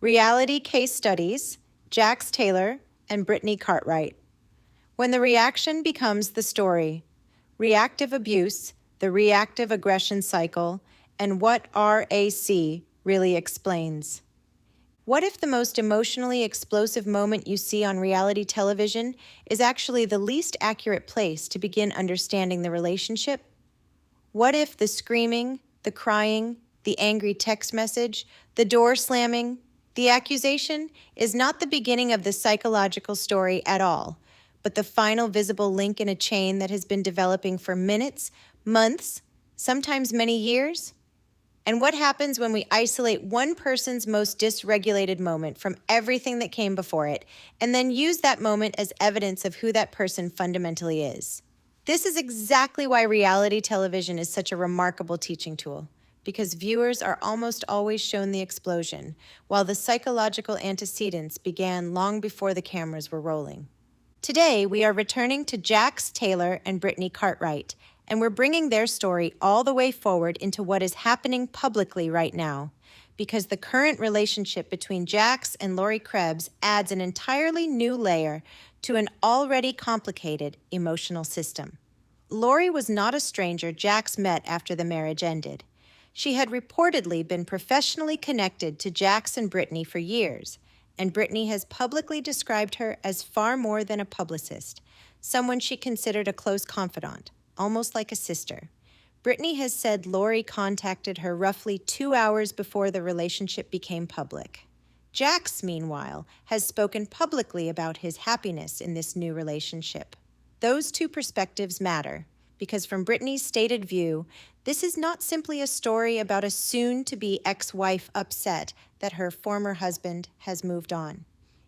Reality Case Studies, Jax Taylor and Brittany Cartwright. When the reaction becomes the story, reactive abuse, the reactive aggression cycle, and what RAC really explains. What if the most emotionally explosive moment you see on reality television is actually the least accurate place to begin understanding the relationship? What if the screaming, the crying, the angry text message, the door slamming, the accusation is not the beginning of the psychological story at all, but the final visible link in a chain that has been developing for minutes, months, sometimes many years? And what happens when we isolate one person's most dysregulated moment from everything that came before it, and then use that moment as evidence of who that person fundamentally is? This is exactly why reality television is such a remarkable teaching tool, because viewers are almost always shown the explosion, while the psychological antecedents began long before the cameras were rolling. Today, we are returning to Jax Taylor and Brittany Cartwright, and we're bringing their story all the way forward into what is happening publicly right now, because the current relationship between Jax and Lori Krebs adds an entirely new layer to an already complicated emotional system. Lori was not a stranger Jax met after the marriage ended. She had reportedly been professionally connected to Jax and Brittany for years, and Brittany has publicly described her as far more than a publicist, someone she considered a close confidant, almost like a sister. Brittany has said Lori contacted her roughly 2 hours before the relationship became public. Jax, meanwhile, has spoken publicly about his happiness in this new relationship. Those two perspectives matter, because from Brittany's stated view, this is not simply a story about a soon-to-be ex-wife upset that her former husband has moved on.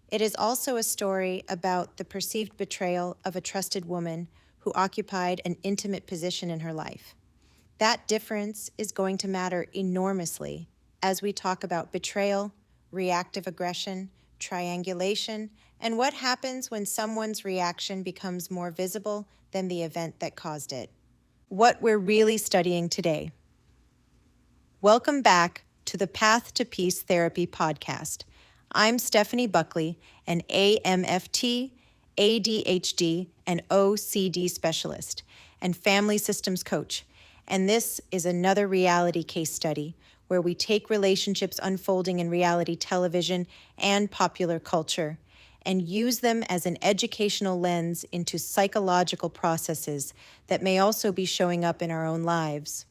It is also a story about the perceived betrayal of a trusted woman who occupied an intimate position in her life. That difference is going to matter enormously as we talk about betrayal, reactive aggression, triangulation, and what happens when someone's reaction becomes more visible than the event that caused it. What we're really studying today. Welcome back to the Path to Peace Therapy podcast. I'm Stephanie Buckley, an AMFT, ADHD, and OCD specialist, and family systems coach. And this is another reality case study where we take relationships unfolding in reality television and popular culture and use them as an educational lens into psychological processes that may also be showing up in our own lives.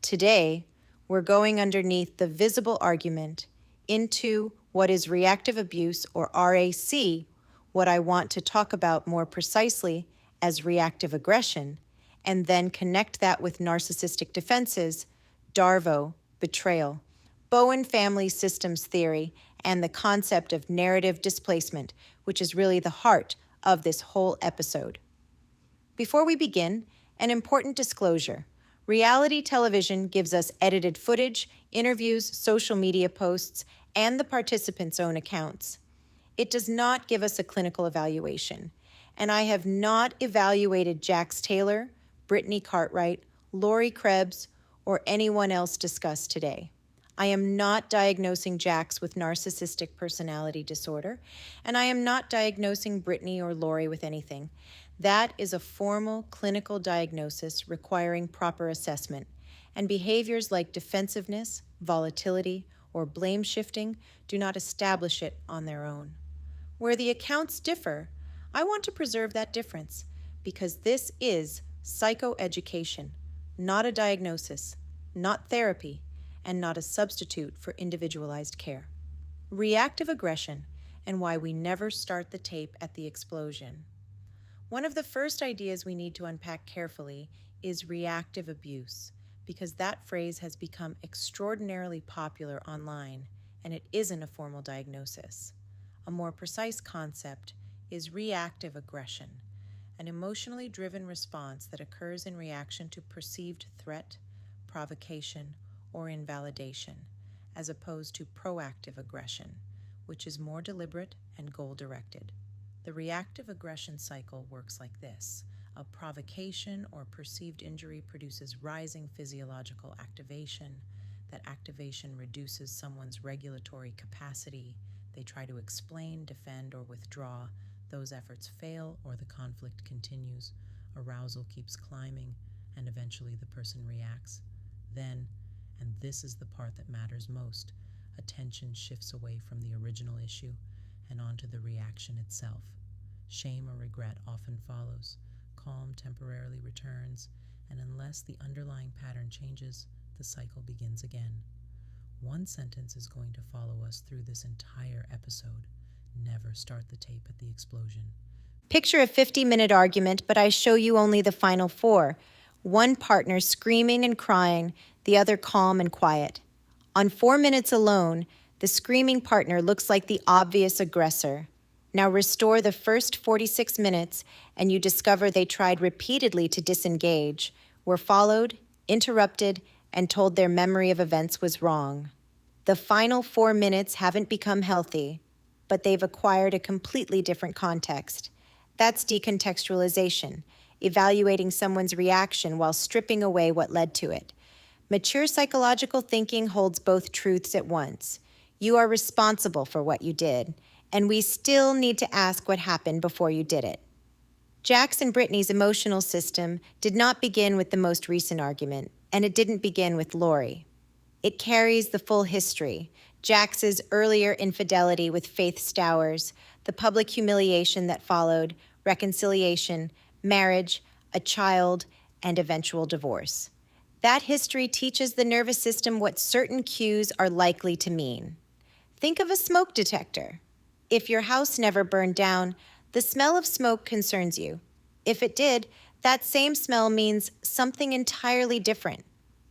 Today, we're going underneath the visible argument into what is reactive abuse, or RAC, what I want to talk about more precisely as reactive aggression, and then connect that with narcissistic defenses, DARVO, betrayal, Bowen Family Systems theory, and the concept of narrative displacement, which is really the heart of this whole episode. Before we begin, an important disclosure. Reality television gives us edited footage, interviews, social media posts, and the participants' own accounts. It does not give us a clinical evaluation, and I have not evaluated Jax Taylor, Brittany Cartwright, Lori Krebs, or anyone else discussed today. I am not diagnosing Jax with narcissistic personality disorder, and I am not diagnosing Brittany or Lori with anything. That is a formal clinical diagnosis requiring proper assessment, and behaviors like defensiveness, volatility, or blame shifting do not establish it on their own. Where the accounts differ, I want to preserve that difference because this is psychoeducation, not a diagnosis, not therapy, and not a substitute for individualized care. Reactive aggression and why we never start the tape at the explosion. One of the first ideas we need to unpack carefully is reactive abuse, because that phrase has become extraordinarily popular online, and it isn't a formal diagnosis. A more precise concept is reactive aggression, an emotionally driven response that occurs in reaction to perceived threat, provocation, or invalidation, as opposed to proactive aggression, which is more deliberate and goal-directed. The reactive aggression cycle works like this. A provocation or perceived injury produces rising physiological activation. That activation reduces someone's regulatory capacity. They try to explain, defend, or withdraw. Those efforts fail, or the conflict continues. Arousal keeps climbing, and eventually the person reacts. Then, and this is the part that matters most, attention shifts away from the original issue and onto the reaction itself. Shame or regret often follows. Calm temporarily returns, and unless the underlying pattern changes, the cycle begins again. One sentence is going to follow us through this entire episode. Never start the tape at the explosion. Picture a 50-minute argument, but I show you only the final 4. One partner screaming and crying, the other calm and quiet. On 4 minutes alone, the screaming partner looks like the obvious aggressor. Now restore the first 46 minutes, and you discover they tried repeatedly to disengage, were followed, interrupted, and told their memory of events was wrong. The final 4 minutes haven't become healthy, but they've acquired a completely different context. That's decontextualization, evaluating someone's reaction while stripping away what led to it. Mature psychological thinking holds both truths at once. You are responsible for what you did, and we still need to ask what happened before you did it. Jax and Brittany's emotional system did not begin with the most recent argument, and it didn't begin with Lori. It carries the full history: Jax's earlier infidelity with Faith Stowers, the public humiliation that followed, reconciliation, marriage, a child, and eventual divorce. That history teaches the nervous system what certain cues are likely to mean. Think of a smoke detector. If your house never burned down, the smell of smoke concerns you. If it did, that same smell means something entirely different.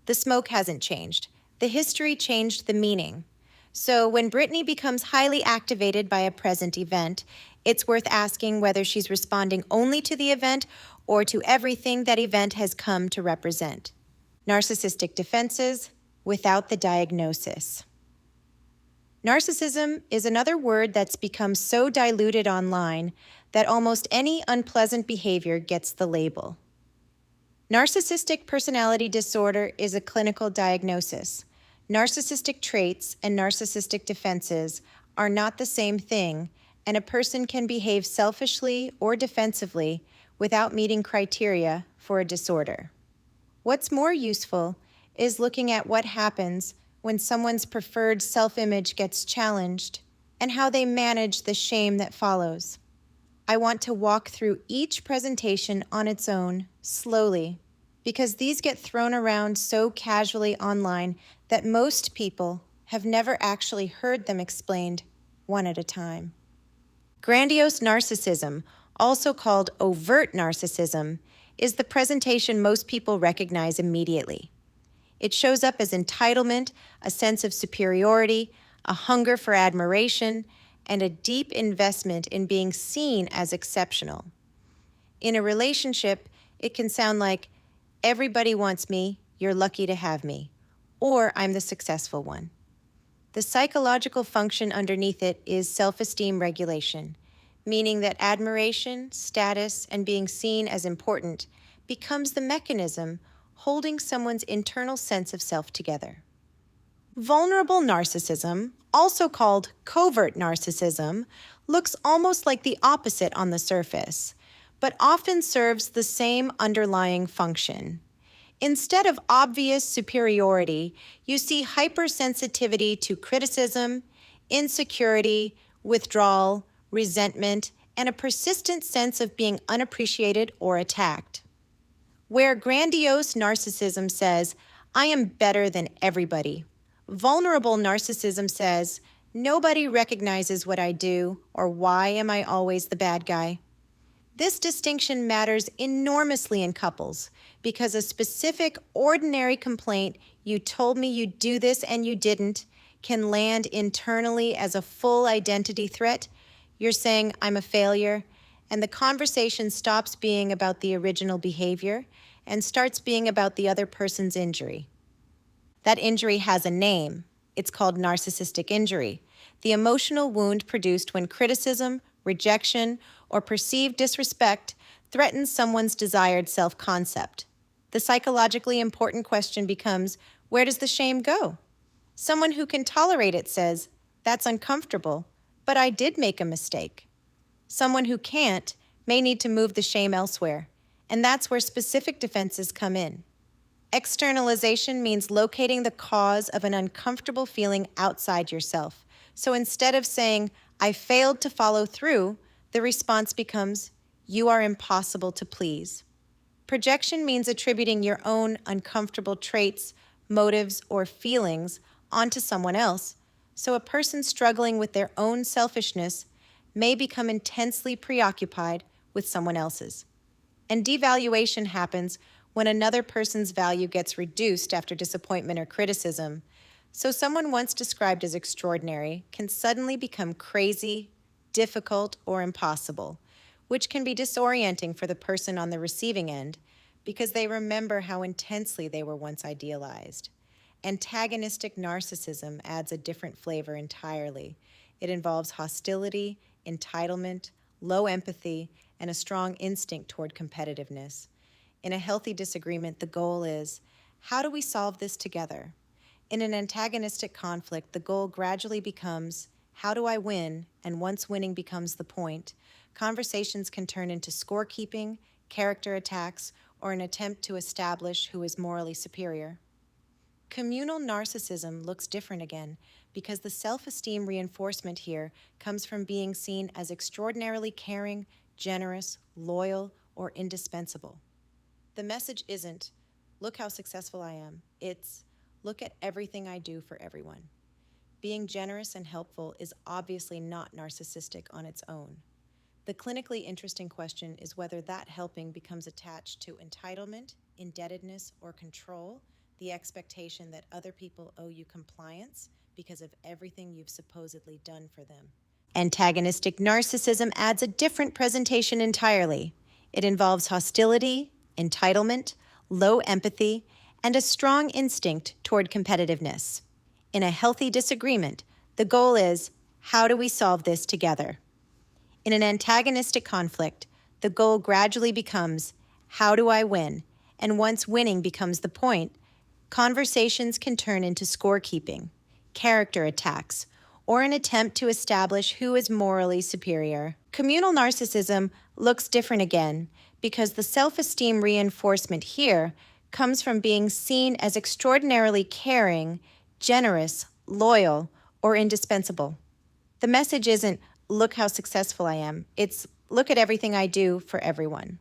The smoke hasn't changed. The history changed the meaning. So when Brittany becomes highly activated by a present event, it's worth asking whether she's responding only to the event or to everything that event has come to represent. Narcissistic defenses without the diagnosis. Narcissism is another word that's become so diluted online that almost any unpleasant behavior gets the label. Narcissistic personality disorder is a clinical diagnosis. Narcissistic traits and narcissistic defenses are not the same thing, and a person can behave selfishly or defensively without meeting criteria for a disorder. What's more useful is looking at what happens when someone's preferred self-image gets challenged and how they manage the shame that follows. I want to walk through each presentation on its own, slowly, because these get thrown around so casually online that most people have never actually heard them explained one at a time. Grandiose narcissism, also called overt narcissism, is the presentation most people recognize immediately. It shows up as entitlement, a sense of superiority, a hunger for admiration, and a deep investment in being seen as exceptional. In a relationship, it can sound like, "Everybody wants me, you're lucky to have me," or "I'm the successful one." The psychological function underneath it is self-esteem regulation, meaning that admiration, status, and being seen as important becomes the mechanism holding someone's internal sense of self together. Vulnerable narcissism, also called covert narcissism, looks almost like the opposite on the surface, but often serves the same underlying function. Instead of obvious superiority, you see hypersensitivity to criticism, insecurity, withdrawal, resentment, and a persistent sense of being unappreciated or attacked. Where grandiose narcissism says, "I am better than everybody," vulnerable narcissism says, "Nobody recognizes what I do," or "Why am I always the bad guy?" This distinction matters enormously in couples because a specific, ordinary complaint, "You told me you'd do this and you didn't," can land internally as a full identity threat. You're saying, "I'm a failure," and the conversation stops being about the original behavior and starts being about the other person's injury. That injury has a name. It's called narcissistic injury, the emotional wound produced when criticism, rejection, or perceived disrespect threatens someone's desired self-concept. The psychologically important question becomes, where does the shame go? Someone who can tolerate it says, "That's uncomfortable, but I did make a mistake." Someone who can't may need to move the shame elsewhere, and that's where specific defenses come in. Externalization means locating the cause of an uncomfortable feeling outside yourself. So instead of saying, "I failed to follow through," the response becomes, "You are impossible to please." Projection means attributing your own uncomfortable traits, motives, or feelings onto someone else. So a person struggling with their own selfishness may become intensely preoccupied with someone else's. And devaluation happens when another person's value gets reduced after disappointment or criticism. So someone once described as extraordinary can suddenly become crazy, difficult, or impossible, which can be disorienting for the person on the receiving end because they remember how intensely they were once idealized. Antagonistic narcissism adds a different flavor entirely. It involves hostility, entitlement, low empathy, and a strong instinct toward competitiveness. In a healthy disagreement, the goal is, how do we solve this together? In an antagonistic conflict, the goal gradually becomes, how do I win? And once winning becomes the point, conversations can turn into scorekeeping, character attacks, or an attempt to establish who is morally superior. Communal narcissism looks different again because the self-esteem reinforcement here comes from being seen as extraordinarily caring, generous, loyal, or indispensable. The message isn't, "Look how successful I am." It's, "Look at everything I do for everyone." Being generous and helpful is obviously not narcissistic on its own. The clinically interesting question is whether that helping becomes attached to entitlement, indebtedness, or control, the expectation that other people owe you compliance because of everything you've supposedly done for them. Antagonistic narcissism adds a different presentation entirely. It involves hostility, entitlement, low empathy, and a strong instinct toward competitiveness. In a healthy disagreement, the goal is, how do we solve this together? In an antagonistic conflict, the goal gradually becomes, how do I win? And once winning becomes the point, conversations can turn into scorekeeping, character attacks, or an attempt to establish who is morally superior. Communal narcissism looks different again because the self-esteem reinforcement here comes from being seen as extraordinarily caring, generous, loyal, or indispensable. The message isn't, "Look how successful I am." It's, "Look at everything I do for everyone."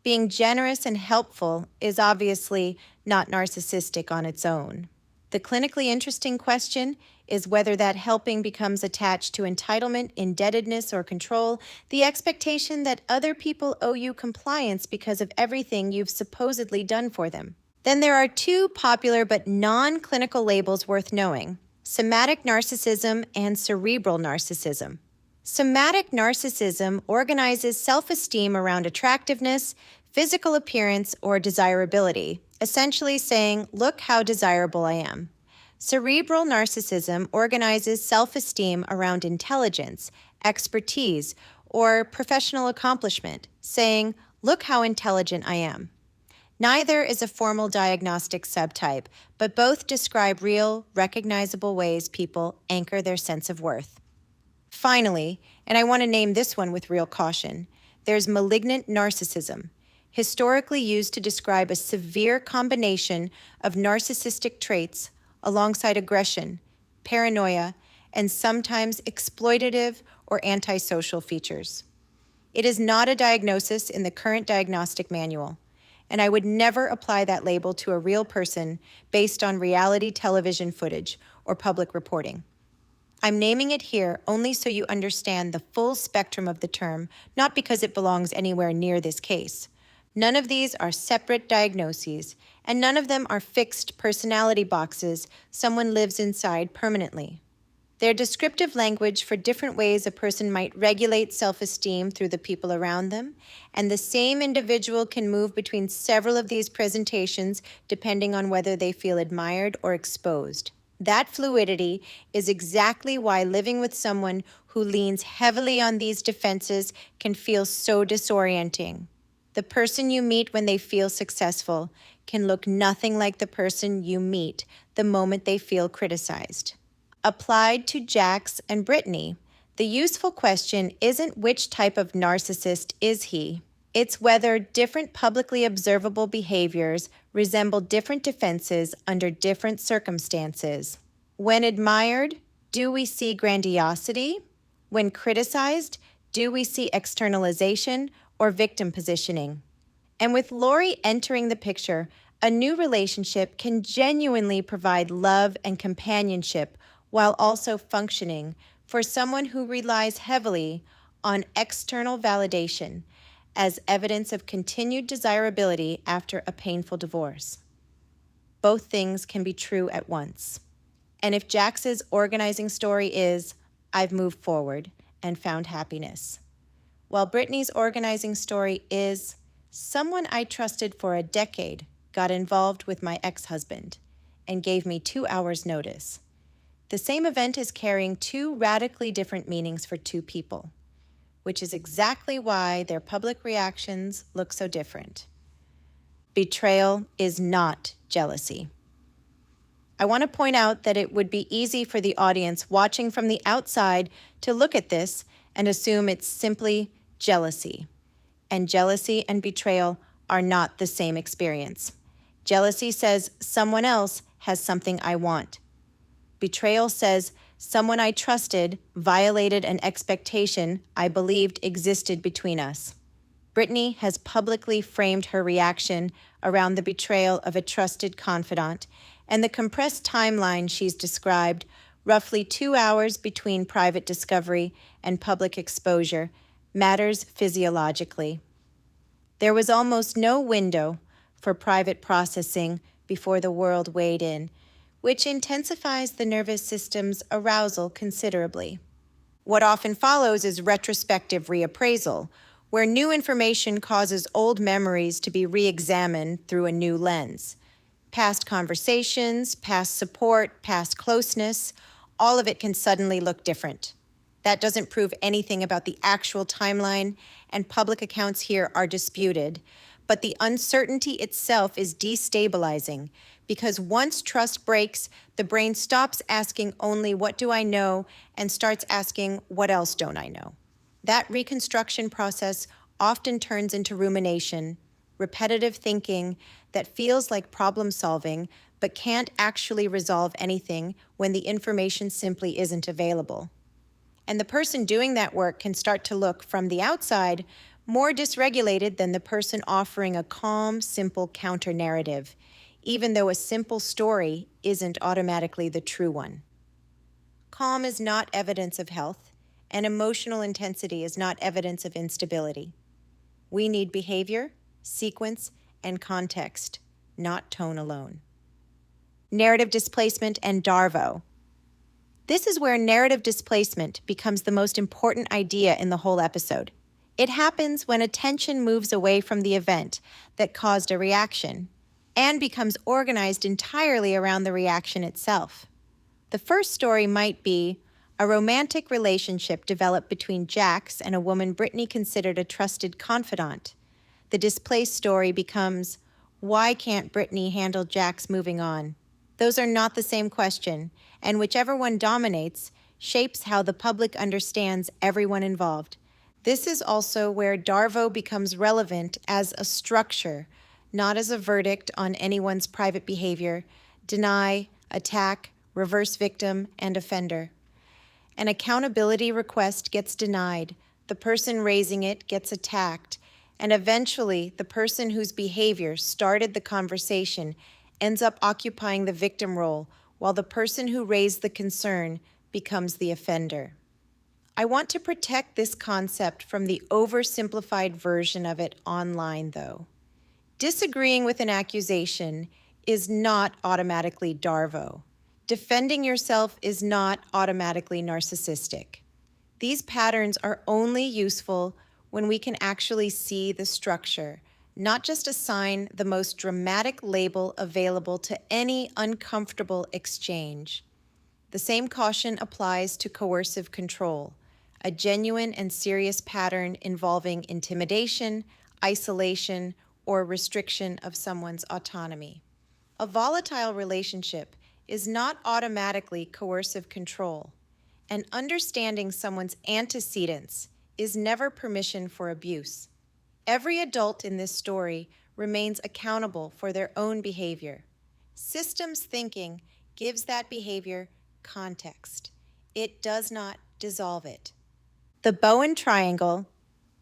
Being generous and helpful is obviously not narcissistic on its own. The clinically interesting question is whether that helping becomes attached to entitlement, indebtedness, or control, the expectation that other people owe you compliance because of everything you've supposedly done for them. Then there are two popular but non-clinical labels worth knowing: somatic narcissism and cerebral narcissism. Somatic narcissism organizes self-esteem around attractiveness, physical appearance, or desirability, essentially saying, "Look how desirable I am." Cerebral narcissism organizes self-esteem around intelligence, expertise, or professional accomplishment, saying, "Look how intelligent I am." Neither is a formal diagnostic subtype, but both describe real, recognizable ways people anchor their sense of worth. Finally, and I want to name this one with real caution, there's malignant narcissism, historically used to describe a severe combination of narcissistic traits alongside aggression, paranoia, and sometimes exploitative or antisocial features. It is not a diagnosis in the current diagnostic manual, and I would never apply that label to a real person based on reality television footage or public reporting. I'm naming it here only so you understand the full spectrum of the term, not because it belongs anywhere near this case. None of these are separate diagnoses, and none of them are fixed personality boxes someone lives inside permanently. They're descriptive language for different ways a person might regulate self-esteem through the people around them, and the same individual can move between several of these presentations depending on whether they feel admired or exposed. That fluidity is exactly why living with someone who leans heavily on these defenses can feel so disorienting. The person you meet when they feel successful can look nothing like the person you meet the moment they feel criticized. Applied to Jax and Brittany, the useful question isn't which type of narcissist is he. It's whether different publicly observable behaviors resemble different defenses under different circumstances. When admired, do we see grandiosity? When criticized, do we see externalization or victim positioning? And with Lori entering the picture, a new relationship can genuinely provide love and companionship while also functioning for someone who relies heavily on external validation as evidence of continued desirability after a painful divorce. Both things can be true at once. And if Jax's organizing story is, I've moved forward and found happiness, while Brittany's organizing story is, someone I trusted for a decade got involved with my ex-husband and gave me 2 hours' notice. The same event is carrying two radically different meanings for two people, which is exactly why their public reactions look so different. Betrayal is not jealousy. I want to point out that it would be easy for the audience watching from the outside to look at this and assume it's simply jealousy. And jealousy and betrayal are not the same experience. Jealousy says someone else has something I want. Betrayal says someone I trusted violated an expectation I believed existed between us. Brittany has publicly framed her reaction around the betrayal of a trusted confidant, and the compressed timeline she's described, roughly 2 hours between private discovery and public exposure, matters physiologically. There was almost no window for private processing before the world weighed in, which intensifies the nervous system's arousal considerably. What often follows is retrospective reappraisal, where new information causes old memories to be re-examined through a new lens. Past conversations, past support, past closeness, all of it can suddenly look different. That doesn't prove anything about the actual timeline, and public accounts here are disputed. But the uncertainty itself is destabilizing, because once trust breaks, the brain stops asking only what do I know and starts asking what else don't I know. That reconstruction process often turns into rumination, repetitive thinking that feels like problem solving but can't actually resolve anything when the information simply isn't available. And the person doing that work can start to look from the outside more dysregulated than the person offering a calm, simple counter-narrative, even though a simple story isn't automatically the true one. Calm is not evidence of health, and emotional intensity is not evidence of instability. We need behavior, sequence, and context, not tone alone. Narrative displacement and DARVO. This is where narrative displacement becomes the most important idea in the whole episode. It happens when attention moves away from the event that caused a reaction and becomes organized entirely around the reaction itself. The first story might be a romantic relationship developed between Jax and a woman Brittany considered a trusted confidant. The displaced story becomes, why can't Brittany handle Jax moving on? Those are not the same question, and whichever one dominates shapes how the public understands everyone involved. This is also where DARVO becomes relevant as a structure, not as a verdict on anyone's private behavior, deny, attack, reverse victim, and offender. An accountability request gets denied, the person raising it gets attacked, and eventually the person whose behavior started the conversation ends up occupying the victim role, while the person who raised the concern becomes the offender. I want to protect this concept from the oversimplified version of it online, though. Disagreeing with an accusation is not automatically DARVO. Defending yourself is not automatically narcissistic. These patterns are only useful when we can actually see the structure, not just assign the most dramatic label available to any uncomfortable exchange. The same caution applies to coercive control, a genuine and serious pattern involving intimidation, isolation, or restriction of someone's autonomy. A volatile relationship is not automatically coercive control, and understanding someone's antecedents is never permission for abuse. Every adult in this story remains accountable for their own behavior. Systems thinking gives that behavior context. It does not dissolve it. The Bowen Triangle,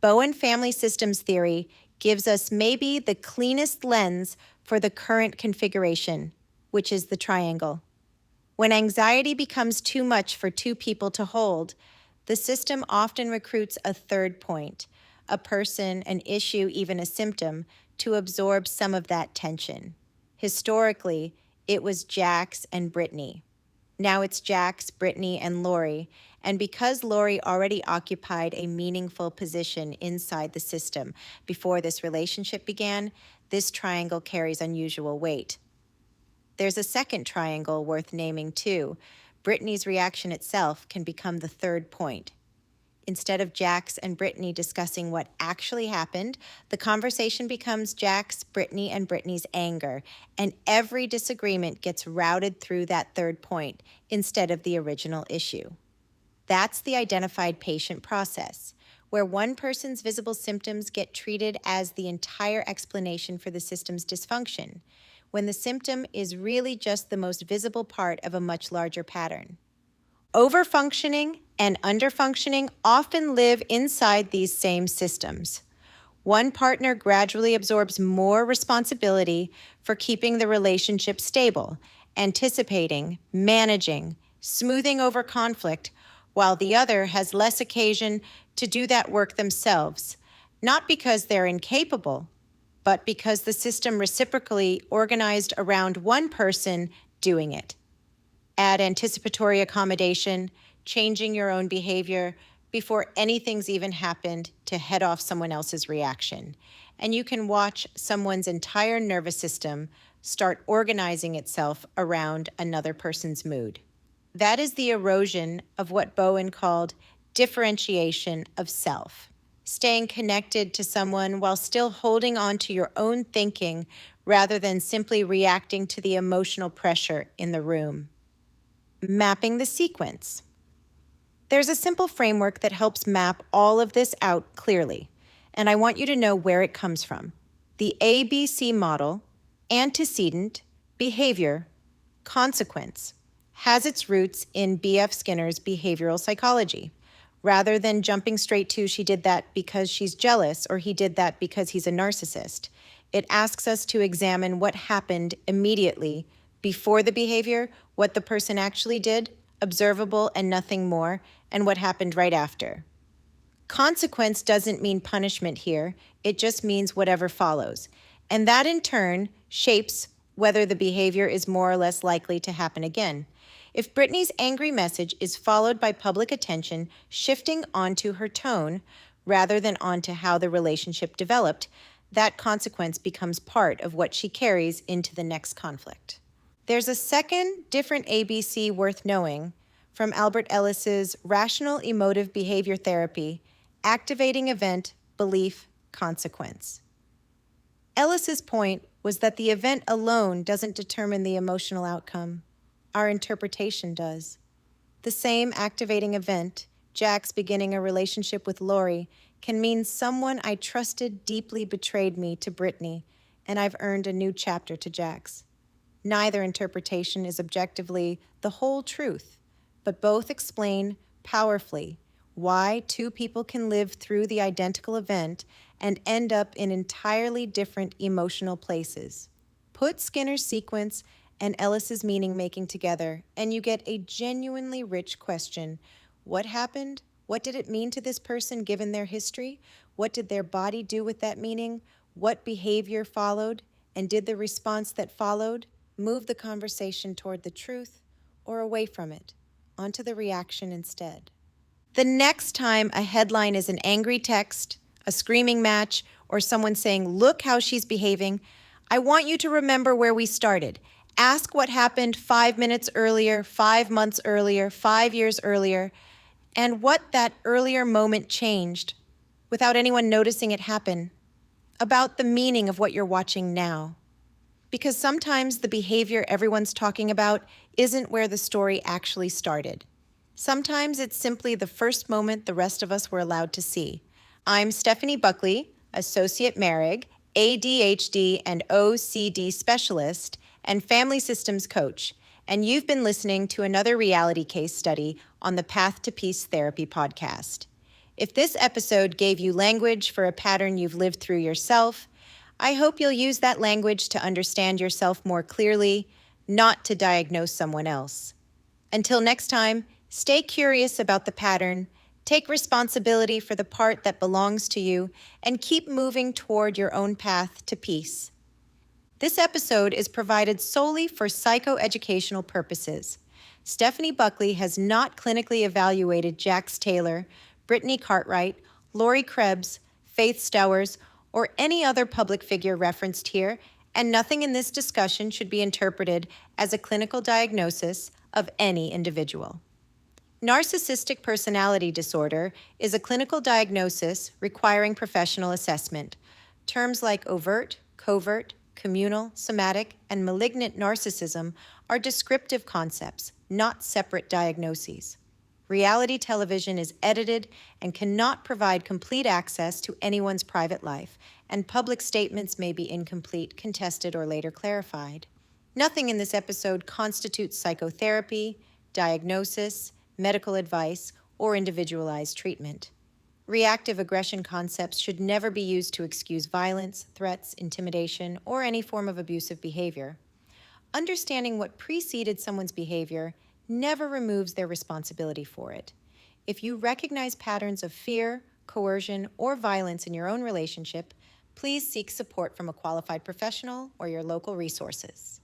Bowen Family Systems theory, gives us maybe the cleanest lens for the current configuration, which is the triangle. When anxiety becomes too much for two people to hold, the system often recruits a third point, a person, an issue, even a symptom, to absorb some of that tension. Historically, it was Jax and Brittany. Now it's Jax, Brittany, and Lori, and because Lori already occupied a meaningful position inside the system before this relationship began, this triangle carries unusual weight. There's a second triangle worth naming too. Brittany's reaction itself can become the third point. Instead of Jax and Brittany discussing what actually happened, the conversation becomes Jax, Brittany, and Brittany's anger, and every disagreement gets routed through that third point instead of the original issue. That's the identified patient process, where one person's visible symptoms get treated as the entire explanation for the system's dysfunction, when the symptom is really just the most visible part of a much larger pattern. Overfunctioning and underfunctioning often live inside these same systems. One partner gradually absorbs more responsibility for keeping the relationship stable, anticipating, managing, smoothing over conflict, while the other has less occasion to do that work themselves, not because they're incapable, but because the system reciprocally organized around one person doing it. Add anticipatory accommodation, changing your own behavior before anything's even happened to head off someone else's reaction. And you can watch someone's entire nervous system start organizing itself around another person's mood. That is the erosion of what Bowen called differentiation of self, staying connected to someone while still holding on to your own thinking rather than simply reacting to the emotional pressure in the room. Mapping the sequence. There's a simple framework that helps map all of this out clearly, and I want you to know where it comes from. The ABC model, antecedent, behavior, consequence, has its roots in B.F. Skinner's behavioral psychology. Rather than jumping straight to she did that because she's jealous or he did that because he's a narcissist, it asks us to examine what happened immediately before the behavior, what the person actually did, observable and nothing more, and what happened right after. Consequence doesn't mean punishment here, it just means whatever follows. And that in turn shapes whether the behavior is more or less likely to happen again. If Brittany's angry message is followed by public attention shifting onto her tone rather than onto how the relationship developed, that consequence becomes part of what she carries into the next conflict. There's a second different ABC worth knowing from Albert Ellis's Rational Emotive Behavior Therapy, Activating Event, Belief, Consequence. Ellis's point was that the event alone doesn't determine the emotional outcome. Our interpretation does. The same activating event, Jax beginning a relationship with Lori, can mean someone I trusted deeply betrayed me to Brittany, and I've earned a new chapter to Jax. Neither interpretation is objectively the whole truth, but both explain powerfully why two people can live through the identical event and end up in entirely different emotional places. Put Skinner's sequence and Ellis's meaning-making together, and you get a genuinely rich question. What happened? What did it mean to this person given their history? What did their body do with that meaning? What behavior followed? And did the response that followed move the conversation toward the truth or away from it, onto the reaction instead? The next time a headline is an angry text, a screaming match, or someone saying, "Look how she's behaving," I want you to remember where we started. Ask what happened 5 minutes earlier, 5 months earlier, 5 years earlier, and what that earlier moment changed without anyone noticing it happen. about the meaning of what you're watching now. Because sometimes the behavior everyone's talking about isn't where the story actually started. Sometimes it's simply the first moment the rest of us were allowed to see. I'm Stephanie Buckley, Associate Marrig, ADHD and OCD Specialist, and Family Systems Coach, and you've been listening to another reality case study on the Path to Peace Therapy podcast. If this episode gave you language for a pattern you've lived through yourself, I hope you'll use that language to understand yourself more clearly, not to diagnose someone else. Until next time, stay curious about the pattern, take responsibility for the part that belongs to you, and keep moving toward your own path to peace. This episode is provided solely for psychoeducational purposes. Stephanie Buckley has not clinically evaluated Jax Taylor, Brittany Cartwright, Lori Krebs, Faith Stowers, or any other public figure referenced here, and nothing in this discussion should be interpreted as a clinical diagnosis of any individual. Narcissistic personality disorder is a clinical diagnosis requiring professional assessment. Terms like overt, covert, communal, somatic, and malignant narcissism are descriptive concepts, not separate diagnoses. Reality television is edited and cannot provide complete access to anyone's private life, and public statements may be incomplete, contested, or later clarified. Nothing in this episode constitutes psychotherapy, diagnosis, medical advice, or individualized treatment. Reactive aggression concepts should never be used to excuse violence, threats, intimidation, or any form of abusive behavior. Understanding what preceded someone's behavior never removes their responsibility for it. If you recognize patterns of fear, coercion, or violence in your own relationship, please seek support from a qualified professional or your local resources.